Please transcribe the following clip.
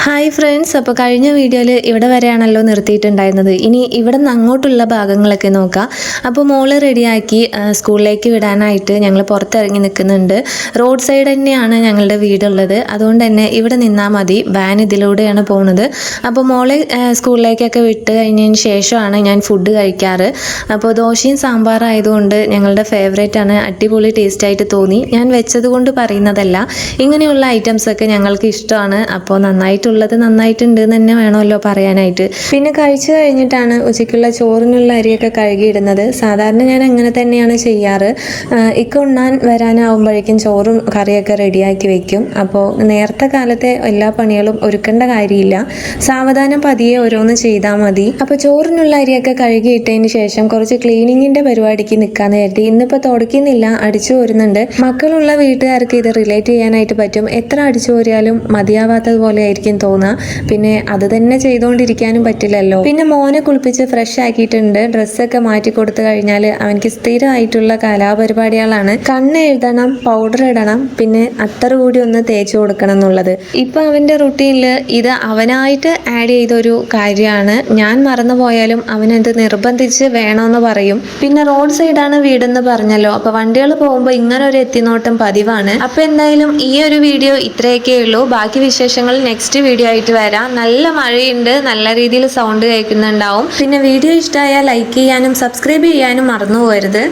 Hi friends, അപ്പോൾ കഴിഞ്ഞ വീഡിയോയിൽ ഇവിടെ വരെയാണല്ലോ നിർത്തിയിട്ടുണ്ടായിരുന്നത്. ഇനി ഇവിടെ നിന്ന് അങ്ങോട്ടുള്ള ഭാഗങ്ങളൊക്കെ നോക്കാം. അപ്പോൾ മോള് റെഡിയാക്കി സ്കൂളിലേക്ക് വിടാനായിട്ട് ഞങ്ങൾ പുറത്തിറങ്ങി നിൽക്കുന്നുണ്ട്. റോഡ് സൈഡ് തന്നെയാണ് ഞങ്ങളുടെ വീടുള്ളത്. അതുകൊണ്ട് തന്നെ ഇവിടെ നിന്നാൽ മതി. വാൻ ഇതിലൂടെയാണ് പോകുന്നത്. അപ്പോൾ മോളെ സ്കൂളിലേക്കൊക്കെ വിട്ട് കഴിഞ്ഞതിന് ശേഷമാണ് ഞാൻ ഫുഡ് കഴിക്കാറ്. അപ്പോൾ ദോശയും സാമ്പാറായതുകൊണ്ട് ഞങ്ങളുടെ ഫേവറേറ്റ് ആണ്. അടിപൊളി ടേസ്റ്റായിട്ട് തോന്നി. ഞാൻ വെച്ചത് കൊണ്ട് പറയുന്നതല്ല, ഇങ്ങനെയുള്ള ഐറ്റംസൊക്കെ ഞങ്ങൾക്ക് ഇഷ്ടമാണ്. അപ്പോൾ നന്നായിട്ടുള്ളത് നന്നായിട്ടുണ്ട് എന്ന് തന്നെ വേണമല്ലോ പറയാനായിട്ട്. പിന്നെ കഴിച്ചു കഴിഞ്ഞിട്ടാണ് ഉച്ചയ്ക്കുള്ള ചോറിനുള്ള അരിയൊക്കെ കഴുകിയിടുന്നത്. സാധാരണ ഞാൻ അങ്ങനെ തന്നെയാണ് ചെയ്യാറ്. ഉണ്ണാൻ വരാനാവുമ്പോഴേക്കും ചോറും കറിയൊക്കെ റെഡിയാക്കി വെക്കും. അപ്പോൾ നേരത്തെ കാലത്തെ എല്ലാ പണികളും ഒരുക്കേണ്ട കാര്യമില്ല. സാവധാനം പതിയെ ഓരോന്ന് ചെയ്താൽ മതി. അപ്പോൾ ചോറിനുള്ള അരിയൊക്കെ കഴുകിയിട്ടതിന് ശേഷം കുറച്ച് ക്ലീനിങ്ങിൻ്റെ പരിപാടിക്ക് നിൽക്കാമെന്ന് കരുതി. ഇന്നിപ്പോൾ തുടക്കുന്നില്ല, അടിച്ചു പോരുന്നുണ്ട്. മക്കളുള്ള വീട്ടുകാർക്ക് ഇത് റിലേറ്റ് ചെയ്യാനായിട്ട് പറ്റും. എത്ര അടിച്ചു പോരിയാലും മതിയാവാത്തതുപോലെ ആയിരിക്കും തോന്നുക. പിന്നെ അത് തന്നെ ചെയ്തുകൊണ്ടിരിക്കാനും പറ്റില്ലല്ലോ. പിന്നെ മോനെ കുളിപ്പിച്ച് ഫ്രഷ് ആക്കിയിട്ടുണ്ട്. ഡ്രസ്സൊക്കെ മാറ്റി കൊടുത്തു കഴിഞ്ഞാൽ അവനക്ക് സ്ഥിരമായിട്ടുള്ള കലാപരിപാടികളാണ്. കണ്ണ് എഴുതണം, പൗഡർ ഇടണം, പിന്നെ അത്തർ കൂടി ഒന്ന് തേച്ച് കൊടുക്കണം എന്നുള്ളത്. ഇപ്പം അവൻ്റെ റുട്ടീനിൽ ഇത് അവനായിട്ട് ആഡ് ചെയ്തൊരു കാര്യമാണ്. ഞാൻ മറന്നു പോയാലും അവനത് നിർബന്ധിച്ച് വേണമെന്ന് പറയും. പിന്നെ റോഡ് സൈഡാണ് വീടെന്ന് പറഞ്ഞല്ലോ. അപ്പോൾ വണ്ടികൾ പോകുമ്പോൾ ഇങ്ങനെ ഒരു എത്തിനോട്ടം പതിവാണ്. അപ്പോൾ എന്തായാലും ഈ ഒരു വീഡിയോ ഇത്രയൊക്കെ ഉള്ളൂ. ബാക്കി വിശേഷങ്ങൾ നെക്സ്റ്റ് വീഡിയോ ആയിട്ട് വരാം. നല്ല മഴയുണ്ട്, നല്ല രീതിയിൽ സൗണ്ട് കേൾക്കുന്നുണ്ടാവും. പിന്നെ വീഡിയോ ഇഷ്ടമായാൽ ലൈക്ക് ചെയ്യാനും സബ്സ്ക്രൈബ് ചെയ്യാനും മറന്നു പോകരുത്.